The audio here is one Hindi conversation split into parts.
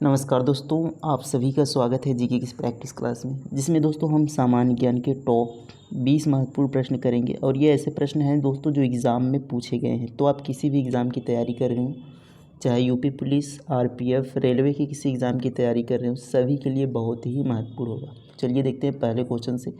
नमस्कार दोस्तों, आप सभी का स्वागत है जीके की प्रैक्टिस क्लास में, जिसमें दोस्तों हम सामान्य ज्ञान के टॉप 20 महत्वपूर्ण प्रश्न करेंगे। और ये ऐसे प्रश्न हैं दोस्तों जो एग्ज़ाम में पूछे गए हैं। तो आप किसी भी एग्ज़ाम की तैयारी कर रहे हो, चाहे यूपी पुलिस, आरपीएफ, रेलवे की किसी एग्ज़ाम की तैयारी कर रहे हो, सभी के लिए बहुत ही महत्वपूर्ण होगा। चलिए देखते हैं पहले क्वेश्चन से।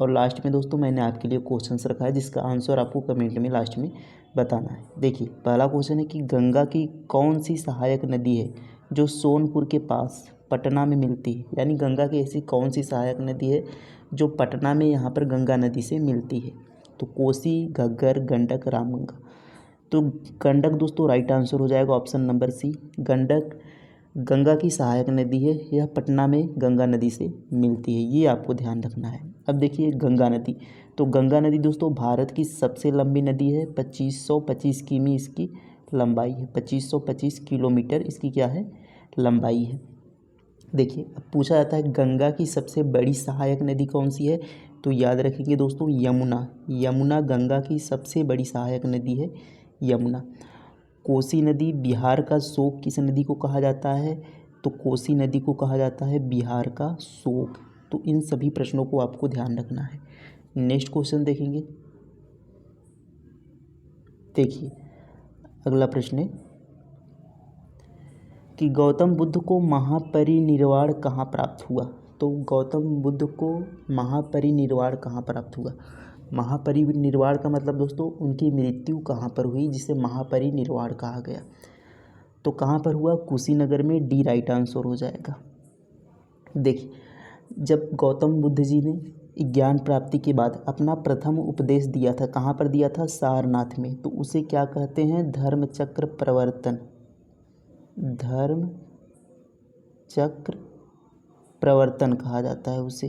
और लास्ट में दोस्तों मैंने आपके लिए क्वेश्चंस रखा है जिसका आंसर आपको कमेंट में लास्ट में बताना है। देखिए पहला क्वेश्चन है कि गंगा की कौन सी सहायक नदी है जो सोनपुर के पास पटना में मिलती है। यानी गंगा की ऐसी कौन सी सहायक नदी है जो पटना में यहाँ पर गंगा नदी से मिलती है। तो कोसी, घग्गर, गंडक, रामगंगा। तो गंडक दोस्तों राइट आंसर हो जाएगा option number C. Gandak Ganga की सहायक नदी है, यह पटना में गंगा नदी से मिलती है, ये आपको ध्यान रखना है। अब देखिए गंगा नदी, तो गंगा नदी दोस्तों भारत की सबसे लंबी नदी है। 2525 किमी इसकी लंबाई है। 2525 किलोमीटर इसकी क्या है, लंबाई है। देखिए अब पूछा जाता है गंगा की सबसे बड़ी सहायक नदी कौन सी है। तो याद रखेंगे दोस्तों यमुना। यमुना गंगा की सबसे बड़ी सहायक नदी है, यमुना। कोसी नदी बिहार का शोक किस नदी को कहा जाता है। तो कोसी नदी को कहा जाता है बिहार का शोक। तो इन सभी प्रश्नों को आपको ध्यान रखना है। नेक्स्ट क्वेश्चन देखेंगे। देखिए अगला प्रश्न है कि गौतम बुद्ध को महापरिनिर्वाण कहाँ प्राप्त हुआ। तो गौतम बुद्ध को महापरिनिर्वाण कहाँ प्राप्त हुआ। महापरिनिर्वाण का मतलब दोस्तों उनकी मृत्यु कहाँ पर हुई, जिसे महापरिनिर्वाण कहा गया। तो कहाँ पर हुआ, कुशीनगर में। डी राइट आंसर हो जाएगा। देखिए जब गौतम बुद्ध जी ने ज्ञान प्राप्ति के बाद अपना प्रथम उपदेश दिया था, कहाँ पर दिया था, सारनाथ में। तो उसे क्या कहते हैं, धर्म चक्र प्रवर्तन। धर्म चक्र प्रवर्तन कहा जाता है उसे।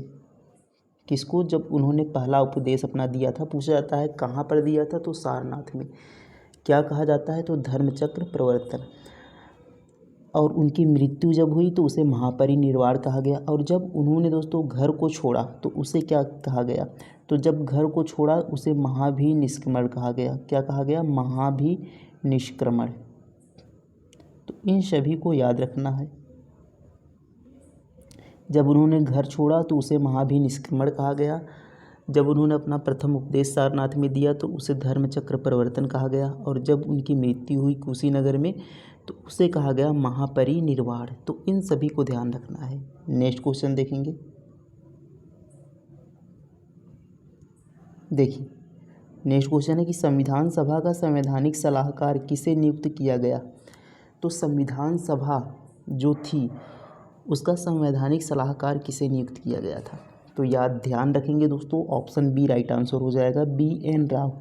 किसको, जब उन्होंने पहला उपदेश अपना दिया था। पूछा जाता है कहाँ पर दिया था, तो सारनाथ में। क्या कहा जाता है, तो धर्म चक्र प्रवर्तन। और उनकी मृत्यु जब हुई तो उसे महापरिनिर्वाण कहा गया। और जब उन्होंने दोस्तों घर को छोड़ा तो उसे क्या कहा गया, तो जब घर को छोड़ा उसे महाभिनिष्क्रमण कहा गया। क्या कहा गया, महाभिनिष्क्रमण। तो इन सभी को याद रखना है। जब उन्होंने घर छोड़ा तो उसे महाभिनिष्क्रमण कहा गया। जब उन्होंने अपना प्रथम उपदेश सारनाथ में दिया तो उसे धर्म चक्र प्रवर्तन कहा गया। और जब उनकी मृत्यु हुई कुशीनगर में तो उसे कहा गया महापरिनिर्वाण। तो इन सभी को ध्यान रखना है। नेक्स्ट क्वेश्चन देखेंगे। देखिए नेक्स्ट क्वेश्चन है कि संविधान सभा का संवैधानिक सलाहकार किसे नियुक्त किया गया। तो संविधान सभा जो थी उसका संवैधानिक सलाहकार किसे नियुक्त किया गया था। तो याद ध्यान रखेंगे दोस्तों ऑप्शन बी राइट आंसर हो जाएगा। बी.एन. राव।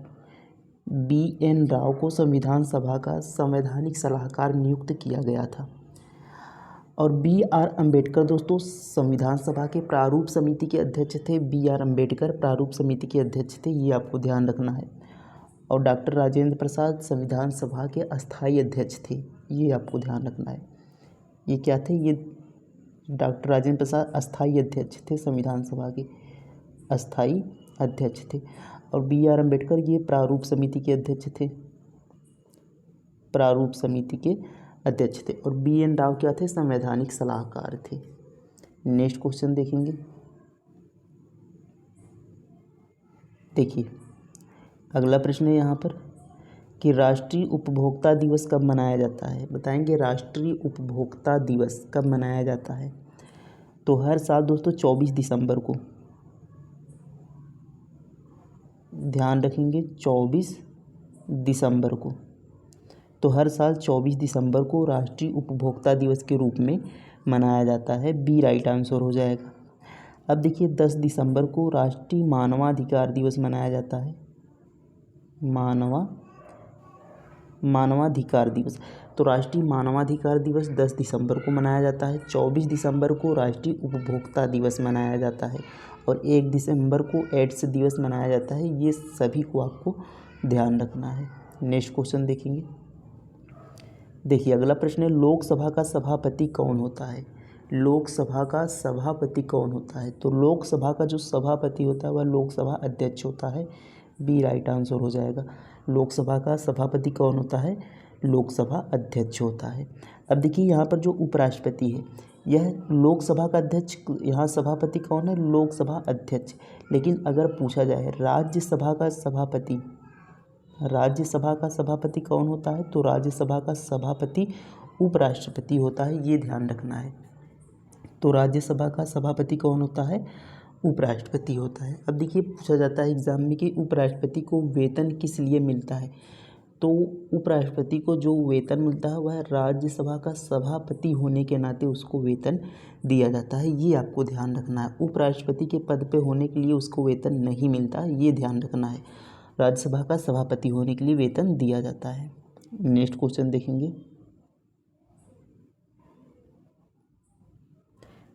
बी.एन. राव को संविधान सभा का संवैधानिक सलाहकार नियुक्त किया गया था। और बी.आर. अम्बेडकर दोस्तों संविधान सभा के प्रारूप समिति के अध्यक्ष थे। बी.आर. अम्बेडकर प्रारूप समिति के अध्यक्ष थे, ये आपको ध्यान रखना है। और डॉक्टर राजेंद्र प्रसाद संविधान सभा के अस्थायी अध्यक्ष थे, ये आपको ध्यान रखना है। ये क्या थे, ये डॉक्टर राजेंद्र प्रसाद अस्थायी अध्यक्ष थे, संविधान सभा के अस्थायी अध्यक्ष थे। और बी.आर. अम्बेडकर ये प्रारूप समिति के अध्यक्ष थे, प्रारूप समिति के अध्यक्ष थे। और बी.एन. राव क्या थे, संवैधानिक सलाहकार थे। नेक्स्ट क्वेश्चन देखेंगे। देखिए अगला प्रश्न है यहाँ पर कि राष्ट्रीय उपभोक्ता दिवस कब मनाया जाता है। बताएंगे राष्ट्रीय उपभोक्ता दिवस कब मनाया जाता है। तो हर साल दोस्तों 24 दिसंबर को। ध्यान रखेंगे 24 दिसंबर को। तो हर साल 24 दिसंबर को राष्ट्रीय उपभोक्ता दिवस के रूप में मनाया जाता है। बी राइट आंसर हो जाएगा। अब देखिए 10 दिसंबर को राष्ट्रीय मानवाधिकार दिवस मनाया जाता है। मानवाधिकार दिवस। तो राष्ट्रीय मानवाधिकार दिवस 10 दिसंबर को मनाया जाता है। 24 दिसंबर को राष्ट्रीय उपभोक्ता दिवस मनाया जाता है। और 1 दिसंबर को एड्स दिवस मनाया जाता है। ये सभी को आपको ध्यान रखना है। नेक्स्ट क्वेश्चन देखेंगे। देखिए अगला प्रश्न है लोकसभा का सभापति कौन होता है। लोकसभा का सभापति कौन होता है। तो लोकसभा का जो सभापति होता है वह लोकसभा अध्यक्ष होता है। बी राइट आंसर हो जाएगा। लोकसभा का सभापति कौन होता है, लोकसभा अध्यक्ष होता है। अब देखिए यहाँ पर जो उपराष्ट्रपति है यह लोकसभा का अध्यक्ष, यहाँ सभापति कौन है, लोकसभा अध्यक्ष। लेकिन अगर पूछा जाए राज्यसभा का सभापति, राज्यसभा का सभापति कौन होता है, तो राज्यसभा का सभापति उपराष्ट्रपति होता है, ये ध्यान रखना है। तो राज्यसभा का सभापति कौन होता है, उपराष्ट्रपति होता है। अब देखिए पूछा जाता है एग्जाम में कि उपराष्ट्रपति को वेतन किस लिए मिलता है, तो उपराष्ट्रपति को जो वेतन मिलता है वह राज्यसभा का सभापति होने के नाते उसको वेतन दिया जाता है, ये आपको ध्यान रखना है। उपराष्ट्रपति के पद पे होने के लिए उसको वेतन नहीं मिलता, ये ध्यान रखना है। राज्यसभा का सभापति होने के लिए वेतन दिया जाता है। नेक्स्ट क्वेश्चन देखेंगे।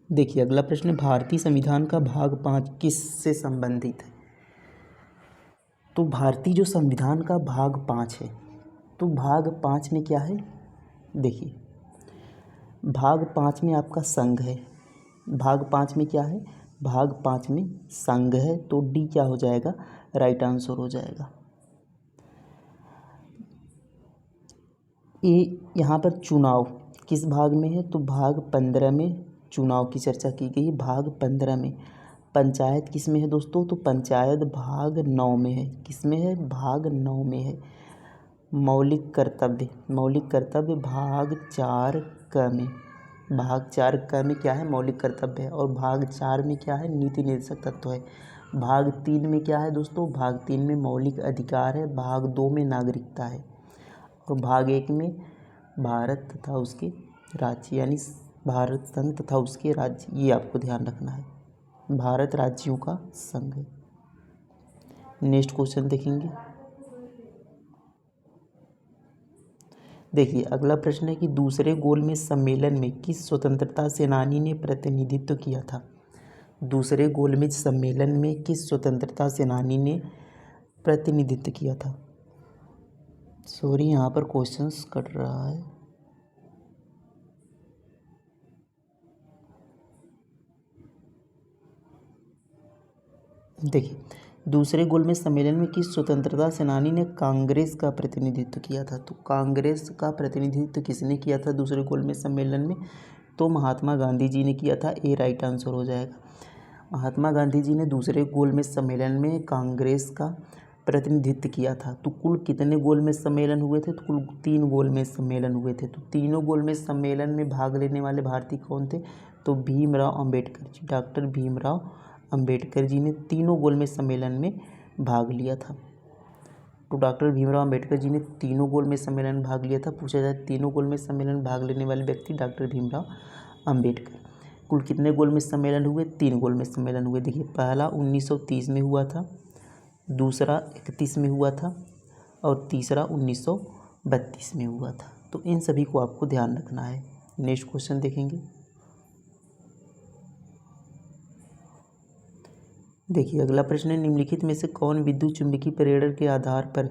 देखिए अगला प्रश्न, भारतीय संविधान का भाग 5 किससे संबंधित है। तो भारतीय जो संविधान का भाग 5 है, तो भाग 5 में क्या है, देखिए भाग 5 में आपका संघ है। भाग 5 में क्या है, भाग 5 में संघ है, तो डी क्या हो जाएगा, राइट आंसर हो जाएगा। ये यहाँ पर चुनाव किस भाग में है, तो भाग 15 में चुनाव की चर्चा की गई। भाग 15 में पंचायत किस में है दोस्तों, तो पंचायत भाग 9 में है। किस में है, भाग 9 में है। मौलिक कर्तव्य, मौलिक कर्तव्य भाग 4 क में, भाग 4 क में क्या है, मौलिक कर्तव्य है। और भाग 4 में क्या है, नीति निर्देशक तत्व है। भाग 3 में क्या है दोस्तों, भाग 3 में मौलिक अधिकार है। भाग 2 में नागरिकता है। और भाग 1 में भारत तथा उसके राज्य, यानी भारत संघ तथा उसके राज्य, ये आपको ध्यान रखना है। भारत राज्यों का संघ है। नेक्स्ट क्वेश्चन देखेंगे। देखिए अगला प्रश्न है कि दूसरे गोलमेज सम्मेलन में किस स्वतंत्रता सेनानी ने प्रतिनिधित्व किया था। दूसरे गोलमेज सम्मेलन में किस स्वतंत्रता सेनानी ने प्रतिनिधित्व किया था। सॉरी यहाँ पर क्वेश्चंस कट रहा है। देखिए दूसरे गोलमेज सम्मेलन में किस स्वतंत्रता सेनानी ने कांग्रेस का प्रतिनिधित्व किया था। तो कांग्रेस का प्रतिनिधित्व किसने किया था दूसरे गोलमेज सम्मेलन में, तो महात्मा गांधी जी ने किया था, ए राइट आंसर हो जाएगा। महात्मा गांधी जी ने दूसरे गोलमेज सम्मेलन में कांग्रेस का प्रतिनिधित्व किया था। तो कुल कितने गोलमेज सम्मेलन हुए थे, तो कुल 3 गोलमेज सम्मेलन हुए थे। तो तीनों गोलमेज सम्मेलन में भाग लेने वाले भारतीय कौन थे, तो भीमराव अंबेडकर जी, डॉक्टर भीमराव अंबेडकर जी ने तीनों गोलमेज सम्मेलन में भाग लिया था। तो डॉक्टर भीमराव अंबेडकर जी ने तीनों गोलमेज सम्मेलन में भाग लिया था। पूछा जाए तीनों गोलमेज सम्मेलन में भाग लेने वाले व्यक्ति डॉक्टर भीमराव अंबेडकर। कुल कितने गोलमेज सम्मेलन हुए, 3 गोलमेज सम्मेलन हुए। देखिए पहला 1930 में हुआ था, दूसरा 31 में हुआ था, और तीसरा 1932 में हुआ था। तो इन सभी को आपको ध्यान रखना है। नेक्स्ट क्वेश्चन देखेंगे। देखिए अगला प्रश्न है, निम्नलिखित में से कौन विद्युत चुम्बकीय प्रेरण के आधार पर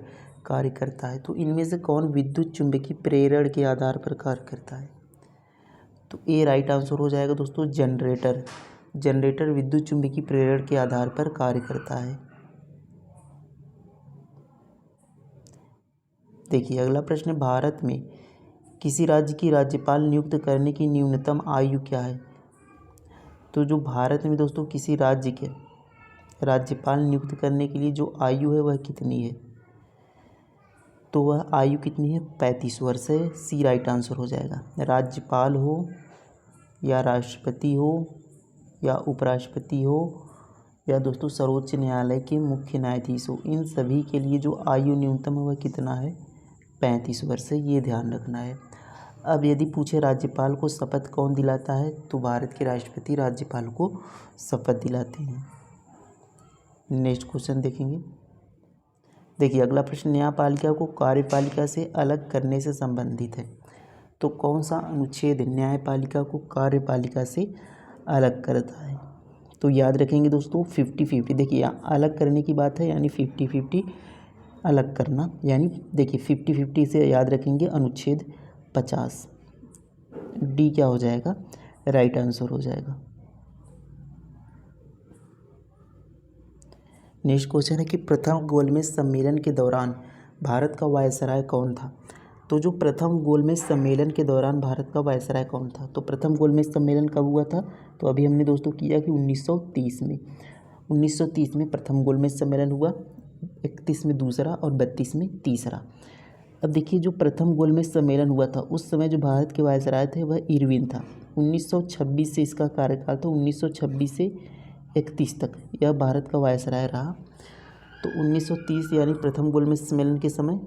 कार्य करता है। तो इनमें से कौन विद्युत चुम्बकीय प्रेरण के आधार पर कार्य करता है, तो ए राइट आंसर हो जाएगा दोस्तों, जनरेटर। जनरेटर विद्युत चुम्बकीय प्रेरण के आधार पर कार्य करता है। देखिए अगला प्रश्न है, भारत में किसी राज्य की राज्यपाल नियुक्त करने की न्यूनतम आयु क्या है। तो जो भारत में दोस्तों किसी राज्य के राज्यपाल नियुक्त करने के लिए जो आयु है वह कितनी है, तो वह आयु कितनी है, 35 वर्ष है। सी राइट आंसर हो जाएगा। राज्यपाल हो या राष्ट्रपति हो या उपराष्ट्रपति हो या दोस्तों सर्वोच्च न्यायालय के मुख्य न्यायाधीश हो, इन सभी के लिए जो आयु न्यूनतम है वह कितना है, 35 वर्ष है, ये ध्यान रखना है। अब यदि पूछे राज्यपाल को शपथ कौन दिलाता है, तो भारत के राष्ट्रपति राज्यपाल को शपथ दिलाते हैं। नेक्स्ट क्वेश्चन देखेंगे। देखिए अगला प्रश्न, न्यायपालिका को कार्यपालिका से अलग करने से संबंधित है। तो कौन सा अनुच्छेद न्यायपालिका को कार्यपालिका से अलग करता है, तो याद रखेंगे दोस्तों 50-50। देखिए यहाँ अलग करने की बात है, यानी 50-50 अलग करना, यानी देखिए 50-50 से याद रखेंगे अनुच्छेद 50। डी क्या हो जाएगा, राइट आंसर हो जाएगा। नेक्स्ट क्वेश्चन है कि प्रथम गोलमेज सम्मेलन के दौरान भारत का वायसराय कौन था। तो जो प्रथम गोलमेज सम्मेलन के दौरान भारत का वायसराय कौन था? तो प्रथम गोलमेज सम्मेलन कब हुआ था? तो अभी हमने दोस्तों किया कि 1930 में। 1930 में प्रथम गोलमेज सम्मेलन हुआ, 31 में दूसरा और 32 में तीसरा। अब देखिए जो प्रथम गोलमेज सम्मेलन हुआ था उस समय जो भारत के वायसराय थे वह इरविन था। 1926 से इसका कार्यकाल था, 1926 से 31 तक यह भारत का वायसराय रहा। तो 1930 यानी प्रथम गोलमेज सम्मेलन के समय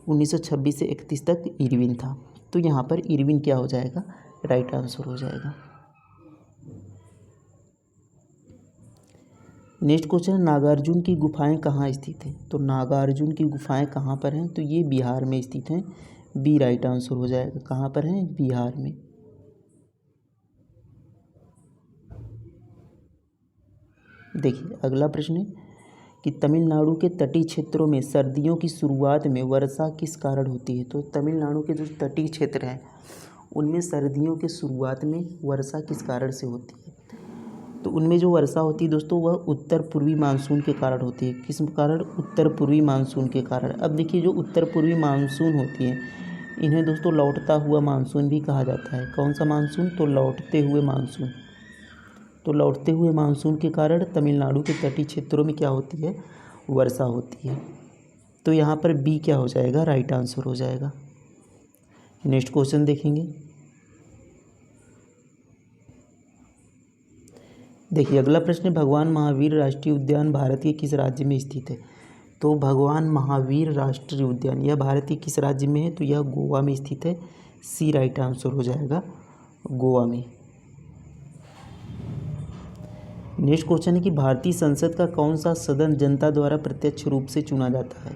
1926 से 31 तक इरविन था। तो यहाँ पर इरविन क्या हो जाएगा? राइट आंसर हो जाएगा। नेक्स्ट क्वेश्चन है, नागार्जुन की गुफाएं कहाँ स्थित हैं? तो नागार्जुन की गुफाएं कहाँ पर हैं? तो ये बिहार में स्थित हैं। बी राइट आंसर हो जाएगा। कहाँ पर हैं? बिहार में। देखिए अगला प्रश्न है कि तमिलनाडु के तटीय क्षेत्रों में सर्दियों की शुरुआत में वर्षा किस कारण होती है? तो तमिलनाडु के जो तटीय क्षेत्र हैं उनमें सर्दियों के शुरुआत में वर्षा किस कारण से होती है? तो उनमें जो वर्षा होती है दोस्तों वह उत्तर पूर्वी मानसून के कारण होती है। किस कारण? उत्तर पूर्वी मानसून के कारण। अब देखिए जो उत्तर पूर्वी मानसून होती है इन्हें दोस्तों लौटता हुआ मानसून भी कहा जाता है। कौन सा मानसून? तो लौटते हुए मानसून। तो लौटते हुए मानसून के कारण तमिलनाडु के तटीय क्षेत्रों में क्या होती है? वर्षा होती है। तो यहाँ पर बी क्या हो जाएगा? राइट आंसर हो जाएगा। नेक्स्ट क्वेश्चन देखेंगे। देखिए अगला प्रश्न है, भगवान महावीर राष्ट्रीय उद्यान भारत के किस राज्य में स्थित है? तो भगवान महावीर राष्ट्रीय उद्यान यह भारत के किस राज्य में है? तो यह गोवा में स्थित है। सी राइट आंसर हो जाएगा, गोवा में। नेक्स्ट क्वेश्चन है कि भारतीय संसद का कौन सा सदन जनता द्वारा प्रत्यक्ष रूप से चुना जाता है?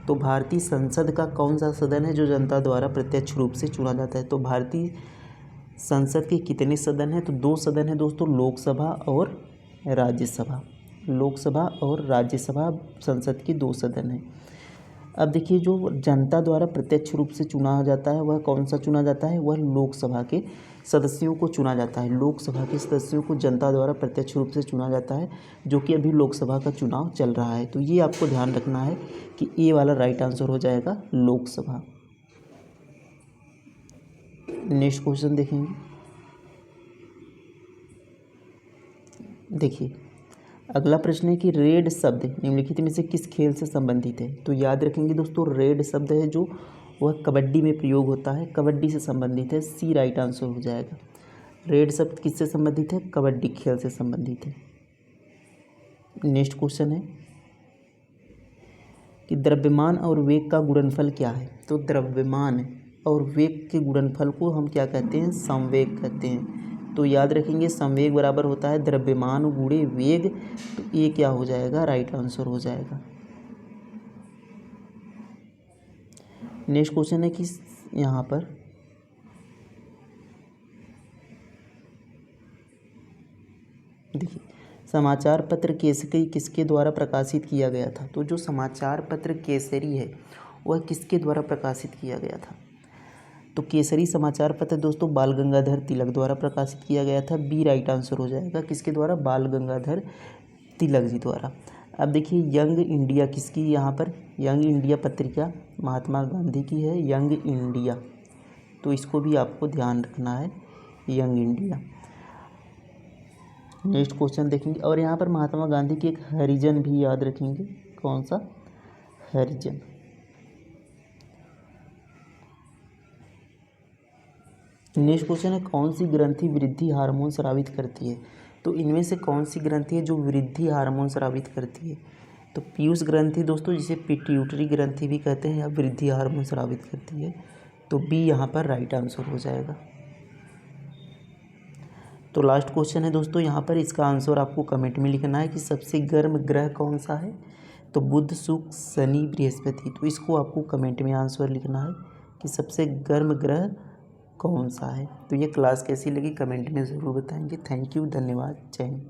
तो भारतीय संसद का कौन सा सदन है जो जनता द्वारा प्रत्यक्ष रूप से चुना जाता है? तो भारतीय संसद के कितने सदन हैं? तो 2 सदन हैं दोस्तों, लोकसभा और राज्यसभा। लोकसभा और राज्यसभा संसद के 2 सदन हैं। अब देखिए जो जनता द्वारा प्रत्यक्ष रूप से चुना जाता है वह कौन सा चुना जाता है? वह लोकसभा के सदस्यों को चुना जाता है। लोकसभा के सदस्यों को जनता द्वारा प्रत्यक्ष रूप से चुना जाता है, जो कि अभी लोकसभा का चुनाव चल रहा है। तो ये आपको ध्यान रखना है कि ए वाला राइट आंसर हो जाएगा लोकसभा। नेक्स्ट क्वेश्चन देखेंगे। देखिए अगला प्रश्न है कि रेड शब्द निम्नलिखित में से किस खेल से संबंधित है? तो याद रखेंगे दोस्तों रेड शब्द है जो वह कबड्डी में प्रयोग होता है, कबड्डी से संबंधित है। सी राइट आंसर हो जाएगा। रेड शब्द किससे संबंधित है? कबड्डी खेल से संबंधित है। नेक्स्ट क्वेश्चन है कि द्रव्यमान और वेग का गुणनफल क्या है? तो द्रव्यमान और वेग के गुणनफल को हम क्या कहते हैं? संवेग कहते हैं। तो याद रखेंगे संवेग बराबर होता है द्रव्यमान गुणे वेग। तो ये क्या हो जाएगा? राइट आंसर हो जाएगा। नेक्स्ट क्वेश्चन है कि यहाँ पर देखिए समाचार पत्र केसरी किसके द्वारा प्रकाशित किया गया था? तो जो समाचार पत्र केसरी है वह किसके द्वारा प्रकाशित किया गया था? तो केसरी समाचार पत्र दोस्तों बाल गंगाधर तिलक द्वारा प्रकाशित किया गया था। बी राइट आंसर हो जाएगा। किसके द्वारा? बाल गंगाधर तिलक जी द्वारा। अब देखिए यंग इंडिया किसकी? यहाँ पर यंग इंडिया पत्रिका महात्मा गांधी की है, यंग इंडिया। तो इसको भी आपको ध्यान रखना है, यंग इंडिया। नेक्स्ट क्वेश्चन देखेंगे और यहाँ पर महात्मा गांधी की एक हरिजन भी याद रखेंगे। कौन सा? हरिजन। नेक्स्ट क्वेश्चन है कौन सी ग्रंथि वृद्धि हार्मोन स्रावित करती है? तो इनमें से कौन सी ग्रंथि है जो वृद्धि हार्मोन स्रावित करती है? तो पीयूष ग्रंथि दोस्तों जिसे पिट्यूटरी ग्रंथि भी कहते हैं या वृद्धि हार्मोन स्रावित करती है। तो बी यहाँ पर राइट आंसर हो जाएगा। तो लास्ट क्वेश्चन है दोस्तों, यहाँ पर इसका आंसर आपको कमेंट में लिखना है कि सबसे गर्म ग्रह कौन सा है? तो बुध शुक्र शनि बृहस्पति। तो इसको आपको कमेंट में आंसर लिखना है कि सबसे गर्म ग्रह कौन सा है। तो ये क्लास कैसी लगी कमेंट में ज़रूर बताएंगे। थैंक यू, धन्यवाद, जय हिंद।